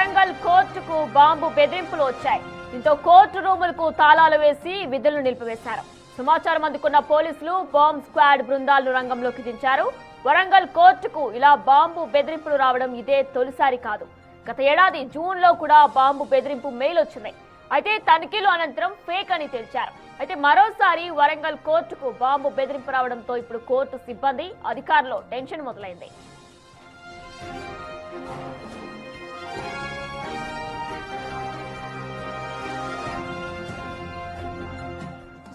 వరంగల్ కోర్టుకు బాంబు బెదిరింపులు వచ్చాయి. దీంతో కోర్టు రూములకు తాళాలు వేసి విధులను నిలిపివేశారు. సమాచారం అందుకున్న పోలీసులు బాంబ్ స్క్వాడ్ బృందాలను రంగంలోకి దించారు. వరంగల్ కోర్టుకు ఇలా బాంబు బెదిరింపులు రావడం ఇదే తొలిసారి కాదు. గత ఏడాది జూన్లో కూడా బాంబు బెదిరింపు మెయిల్ వచ్చింది. అయితే తనిఖీలు అనంతరం ఫేక్ అని తేల్చారు. అయితే మరోసారి వరంగల్ కోర్టుకు బాంబు బెదిరింపు రావడంతో ఇప్పుడు కోర్టు సిబ్బంది అధికారులు టెన్షన్ మొదలైంది.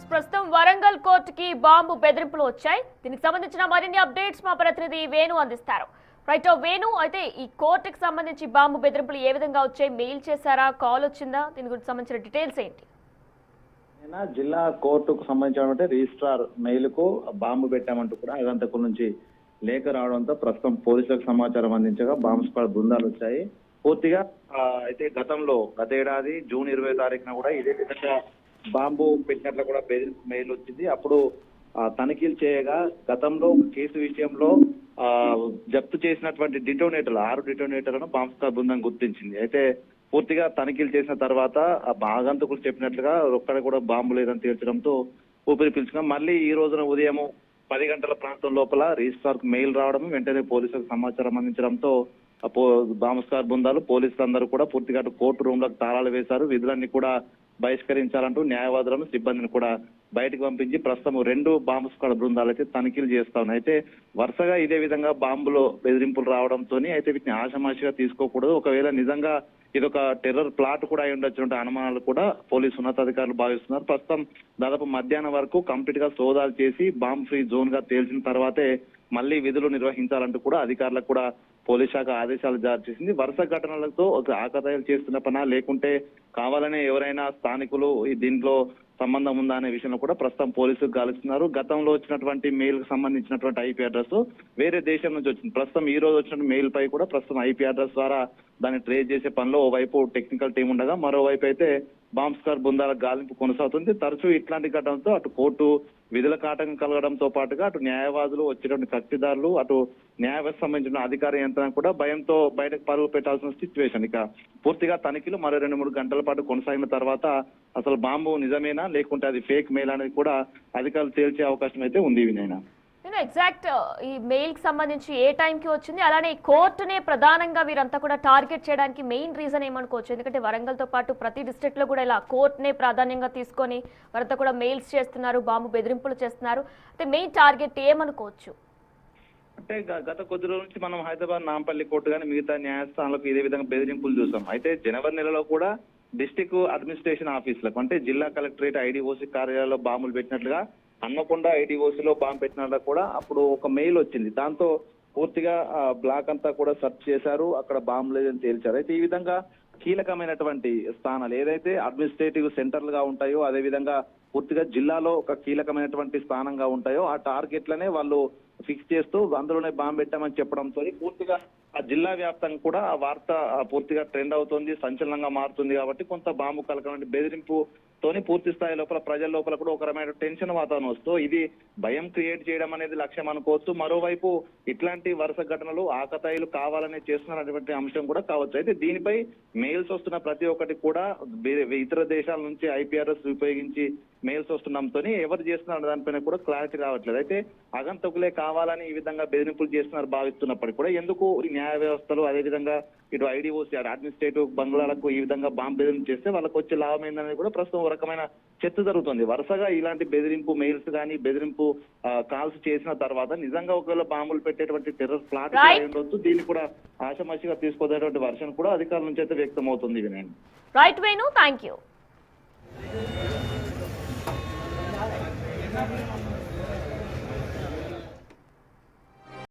ప్రస్తుతం వరంగల్ కోర్టుకి బాంబు బెదిరింపులు వచ్చాయి. దీనికి సంబంధించిన మరిన్ని అప్డేట్స్ మా ప్రతినిధి వేణు అందిస్తారు. రైట్ వేణు, అయితే ఈ కోర్టుకి సంబంధించి బాంబు బెదిరింపులు ఏ విధంగా వచ్చాయి? మెయిల్ చేశారా, కాల్ వచ్చిందా? దీని గురించి సంబంధించిన డీటెయిల్స్ ఏంటి? జిల్లా కోర్టుకు సంబంధించిన రిజిస్ట్రార్ మెయిల్ కు బాంబు పెట్టామంటూ కూడా ఆగంతకుల నుంచి లేఖ రావడంతో ప్రస్తుతం పోలీసులకు సమాచారం అందించగా బాంబు స్క్వాడ్ బృందాలు వచ్చాయి. పూర్తిగా అయితే గత ఏడాది జూన్ 20వ తారీఖున కూడా ఇదే విధంగా బాంబు పెట్టినట్లు కూడా మెయిల్ వచ్చింది. అప్పుడు తనిఖీలు చేయగా గతంలో కేసు విషయంలో జప్తు చేసినటువంటి డిటోనేటర్లు 6 డిటోనేటర్లను బాంబు స్క్వాడ్ బృందం గుర్తించింది. అయితే పూర్తిగా తనిఖీలు చేసిన తర్వాత ఆగంతకులు చెప్పినట్లుగా ఒక్కడ కూడా బాంబు లేదని తేల్చడంతో ఊపిరి పీల్చుకున్నాం. మళ్ళీ ఈ రోజున ఉదయం 10 గంటల ప్రాంతం లోపల రిజిస్ట్రార్ కు మెయిల్ రావడం, వెంటనే పోలీసులకు సమాచారం అందించడంతో బాంబు స్క్వాడ్ బృందాలు పోలీసులందరూ కూడా పూర్తిగా కోర్టు రూమ్ లకు తాళాలు వేశారు. విధులన్నీ కూడా బహిష్కరించాలంటూ న్యాయవాదులను సిబ్బందిని కూడా బయటకు పంపించి ప్రస్తుతం 2 బాంబు స్క్వాడ్ బృందాలు అయితే తనిఖీలు చేస్తా ఉన్నాయి. అయితే వరుసగా ఇదే విధంగా బాంబులో బెదిరింపులు రావడంతో అయితే వీటిని ఆషామాషిగా తీసుకోకూడదు. ఒకవేళ నిజంగా ఇదొక టెర్రర్ ప్లాట్ కూడా అయి ఉండొచ్చినటువంటి అనుమానాలు కూడా పోలీసు ఉన్నతాధికారులు భావిస్తున్నారు. ప్రస్తుతం దాదాపు మధ్యాహ్నం వరకు కంప్లీట్ గా సోదాలు చేసి బాంబ్ ఫ్రీ జోన్ గా తేల్చిన తర్వాతే మళ్ళీ విధులు నిర్వహించాలంటూ కూడా అధికారులకు కూడా పోలీస్ శాఖ ఆదేశాలు జారీ చేసింది. వరుస ఘటనలతో ఆకతాయిలు చేస్తున్న పనా లేకుంటే కావాలనే ఎవరైనా స్థానికులు దీంట్లో సంబంధం ఉందా అనే విషయంలో కూడా ప్రస్తుతం పోలీసులు గాలిస్తున్నారు. గతంలో వచ్చినటువంటి మెయిల్ కు సంబంధించినటువంటి ఐపీ అడ్రస్ వేరే దేశం నుంచి వచ్చింది. ప్రస్తుతం ఈ రోజు వచ్చిన మెయిల్ పై కూడా ప్రస్తుతం ఐపీ అడ్రస్ ద్వారా దాన్ని ట్రేస్ చేసే పనిలో ఓవైపు టెక్నికల్ టీం ఉండగా మరోవైపు అయితే బాంబ్ స్క్వాడ్ బృందాల గాలింపు కొనసాగుతుంది. తరచూ ఇట్లాంటి ఘటనలతో అటు కోర్టు విధులకు ఆటంకం కలగడంతో పాటుగా అటు న్యాయవాదులు, వచ్చేటువంటి కక్షిదారులు, అటు న్యాయ వ్యవస్థ సంబంధించిన అధికార యంత్రం కూడా భయంతో బయటకు పరుగు పెట్టాల్సిన సిచ్యువేషన్. ఇక పూర్తిగా తనిఖీలు మరో 2-3 గంటల పాటు కొనసాగిన తర్వాత అసలు బాంబు నిజమేనా లేకుంటే అది ఫేక్ మెయిల్ అనేది కూడా అధికారులు తేల్చే అవకాశం అయితే ఉంది. వినైనా ఎగ్జాక్ట్ ఈ మెయిల్ కి సంబంధించి ఏ టైంకి వచ్చింది, అలానే కోర్టునే ప్రధానంగా వీరంతా కూడా టార్గెట్ చేయడానికి మెయిన్ రీజన్ ఏమనుకోవచ్చు? ఎందుకంటే వరంగల్ తో పాటు ప్రతి డిస్ట్రిక్ట్ లో కూడా ఇలా కోర్టునే ప్రాధాన్యంగా తీసుకొని వారంతా కూడా మెయిల్స్ చేస్తున్నారు, బాంబు బెదిరింపులు చేస్తున్నారు. అయితే మెయిన్ టార్గెట్ ఏమనుకోవచ్చు? అంటే గత కొద్ది రోజుల నుంచి మనం హైదరాబాద్ నాంపల్లి కోర్టు కానీ మిగతా న్యాయస్థానాలకు ఇదే విధంగా బెదిరింపులు చూసాం. అయితే జనవరి నెలలో కూడా డిస్టిక్ అడ్మినిస్ట్రేషన్ ఆఫీసులకు అంటే జిల్లా కలెక్టరేట్ ఐడిఓసి కార్యాలయంలో బాంబులు పెట్టినట్లుగా, హన్మకొండ ఐడిఓసిలో బాంబు పెట్టినట్లు కూడా అప్పుడు ఒక మెయిల్ వచ్చింది. దాంతో పూర్తిగా బ్లాక్ అంతా కూడా సెర్చ్ చేశారు, అక్కడ బాంబు లేదని తేల్చారు. అయితే ఈ విధంగా కీలకమైనటువంటి స్థానాలు ఏదైతే అడ్మినిస్ట్రేటివ్ సెంటర్లుగా ఉంటాయో, అదే విధంగా పూర్తిగా జిల్లాలో ఒక కీలకమైనటువంటి స్థానంగా ఉంటాయో ఆ టార్గెట్లనే వాళ్ళు ఫిక్స్ చేస్తూ అందులోనే బాంబు పెట్టామని చెప్పడంతో పూర్తిగా ఆ జిల్లా వ్యాప్తంగా కూడా ఆ వార్త పూర్తిగా ట్రెండ్ అవుతుంది, సంచలనంగా మారుతుంది. కాబట్టి కొంత బాంబు కలకడం బెదిరింపుతోని పూర్తి స్థాయి లోపల ప్రజల లోపల కూడా ఒక రకమైన టెన్షన్ వాతావరణం వస్తూ ఇది భయం క్రియేట్ చేయడం అనేది లక్ష్యం అనుకోవచ్చు. మరోవైపు ఇట్లాంటి వరుస ఘటనలు ఆకతాయిలు కావాలనే చేస్తున్నటువంటి అంశం కూడా కావచ్చు. అయితే దీనిపై మెయిల్స్ వస్తున్న ప్రతి ఒక్కటి కూడా ఇతర దేశాల నుంచి ఐపీఆర్ఎస్ ఉపయోగించి మెయిల్స్ వస్తుండడంతో ఎవరు చేస్తున్నారు దానిపైన కూడా క్లారిటీ రావట్లేదు. అయితే ఆగంతకులే కావాలని ఈ విధంగా బెదిరింపులు చేస్తున్నారు భావిస్తున్నప్పటికీ కూడా ఎందుకు న్యాయ వ్యవస్థలు అదేవిధంగా ఇటు ఐడిఓసి అడ్మినిస్ట్రేటివ్ బంగ్లాలకు ఈ విధంగా బాంబు బెదిరింపు చేస్తే వాళ్ళకి వచ్చే లాభం ఏందనేది కూడా ప్రస్తుతం ఒక రకమైన చర్చ జరుగుతుంది. వరుసగా ఇలాంటి బెదిరింపు మెయిల్స్ కానీ బెదిరింపు కాల్స్ చేసిన తర్వాత నిజంగా ఒకవేళ బాంబులు పెట్టేటువంటి టెర్రర్ ప్లాట్ ఉండొచ్చు. దీన్ని కూడా ఆషామాషిగా తీసుకోదనేటువంటి వర్షన్ కూడా అధికారుల నుంచి అయితే వ్యక్తం అవుతుంది. Right Venu, thank you.